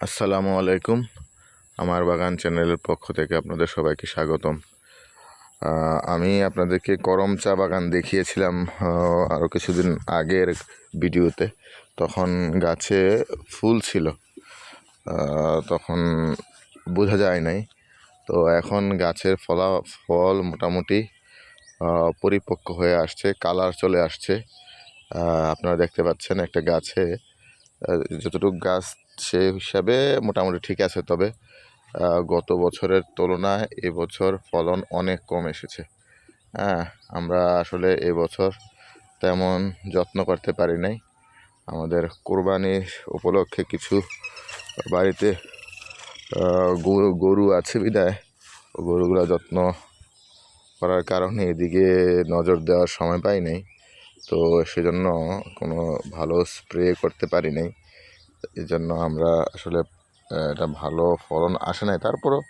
আসসালামু আলাইকুম। আমার বাগান চ্যানেলের পক্ষ থেকে আপনাদের সবাইকে স্বাগতম। আমি আপনাদেরকে করম চা বাগান দেখিয়েছিলাম আরও কিছুদিন আগের ভিডিওতে। তখন গাছে ফুল ছিল, তখন বোঝা যায় নাই। তো এখন গাছের ফল মোটামুটি পরিপক্ক হয়ে আসছে, কালার চলে আসছে। আপনারা দেখতে পাচ্ছেন একটা গাছে যতটুকু গাছ সে হিসাবে মোটামুটি ঠিক আছে, তবে গত বছরের তুলনায় এবছর ফলন অনেক কম এসেছে। আমরা আসলে এবছর তেমন যত্ন করতে পারি নাই। আমাদের কোরবানির উপলক্ষে কিছু বাড়িতে গরু আছে বিদায় গরুগুলো যত্ন করার কারণে এদিকে নজর দেওয়ার সময় পাই নাই। তো সেজন্য কোনো ভালো স্প্রে করতে পারি নাই। এই জন্য আমরা আসলে এটা ভালো ফলন আসে নাই। তারপরও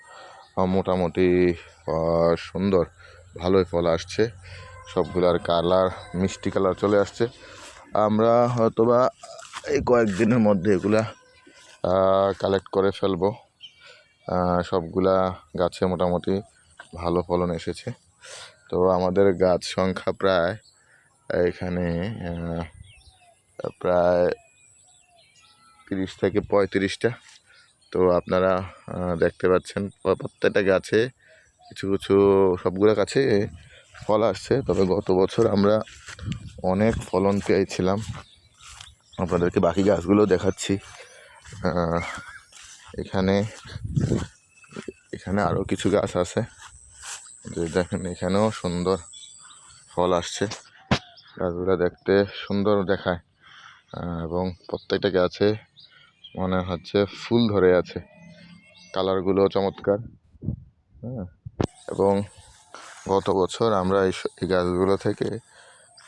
মোটামুটি সুন্দর ভালোই ফল আসছে। সবগুলার কালার মিষ্টি কালার চলে আসছে। আমরা হয়তোবা এই কয়েকদিনের মধ্যে এগুলা কালেক্ট করে ফেলবো। সবগুলা গাছে মোটামুটি ভালো ফলন এসেছে। তো আমাদের গাছ সংখ্যা প্রায় এখানে প্রায় 30 থেকে 35টা। তো আপনারা দেখতে পাচ্ছেন প্রত্যেকটা গাছে কিছু কিছু সবগুলো গাছে ফল আসছে। তবে গত বছর আমরা অনেক ফলন পেয়েছিলাম। আপনাদেরকে বাকি গাছগুলো দেখাচ্ছি। এখানে আরও কিছু গাছ আছে, যে দেখেন এখানেও সুন্দর ফল আসছে। গাছগুলো দেখতে সুন্দর দেখায় এবং প্রত্যেকটা গাছে মনে হচ্ছে ফুল ধরে আছে। কালারগুলো চমৎকার। এবং গত বছর আমরা এই গাছগুলো থেকে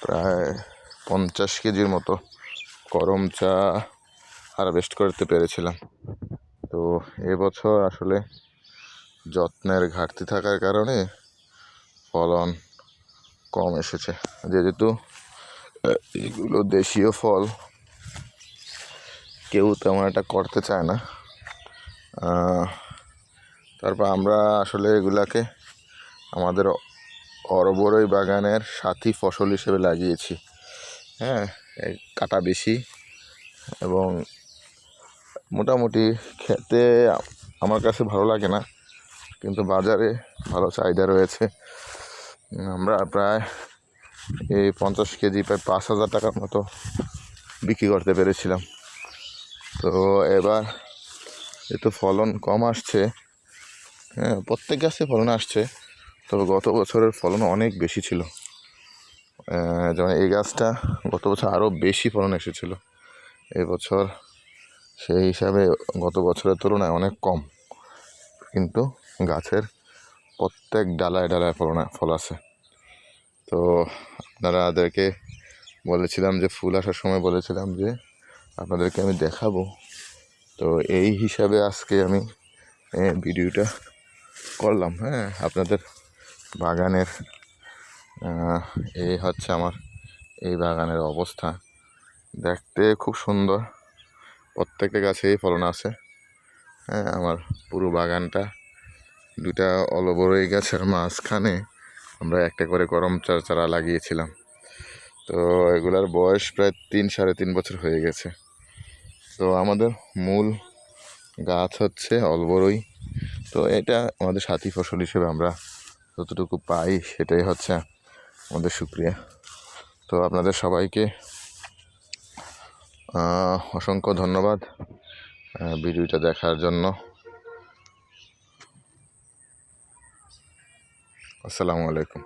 প্রায় 50 কেজির মতো করম চা হারভেস্ট করতে পেরেছিলাম। তো এবছর আসলে যত্নের ঘাটতি থাকার কারণে ফলন কম এসেছে। যেহেতু এগুলো দেশীয় ফল, কেউ তেমন একটা করতে চায় না। তারপর আমরা আসলে এগুলাকে আমাদের অরবরই বাগানের সাথী ফসল হিসেবে লাগিয়েছি। কাটা বেশি এবং মোটামুটি খেতে আমার কাছে ভালো লাগে না, কিন্তু বাজারে ভালো চাহিদা রয়েছে। আমরা প্রায় এই 50 কেজি প্রায় 5,000 টাকার মতো বিক্রি করতে পেরেছিলাম। তো এবার যেহেতু ফলন কম আসছে, প্রত্যেক গাছে ফলন আসছে, তবে গত বছরের ফলন অনেক বেশি ছিল। যেমন এই গাছটা গত বছর আরও বেশি ফলন এসেছিলো। এবছর সেই হিসাবে গত বছরের তুলনায় অনেক কম, কিন্তু গাছের প্রত্যেক ডালায় ডালায় ফল আছে। তো আপনাদেরকে বলেছিলাম যে ফুল আসার সময় বলেছিলাম যে আপনাদেরকে আমি দেখাবো। তো এই হিসাবে আজকে আমি ভিডিওটা করলাম। আপনাদের বাগানের এই হচ্ছে আমার এই বাগানের অবস্থা। দেখতে খুব সুন্দর, প্রত্যেকটা গাছেই ফলন আছে। আমার পুরো বাগানটা দুটা অলবরই গাছের মাঝখানে আমরা একটা করে করম চারা লাগিয়েছিলাম। তো এগুলার বয়স প্রায় 3-3.5 বছর হয়ে গেছে। তো আমাদের মূল গাছ হচ্ছে অলবরই। তো এটা আমাদের সাথী ফসল হিসেবে আমরা যতটুকু পাই সেটাই হচ্ছে আমাদের শুকরিয়া। তো আপনাদের সবাইকে অসংখ্য ধন্যবাদ ভিডিওটা দেখার জন্য। আসসালামু আলাইকুম।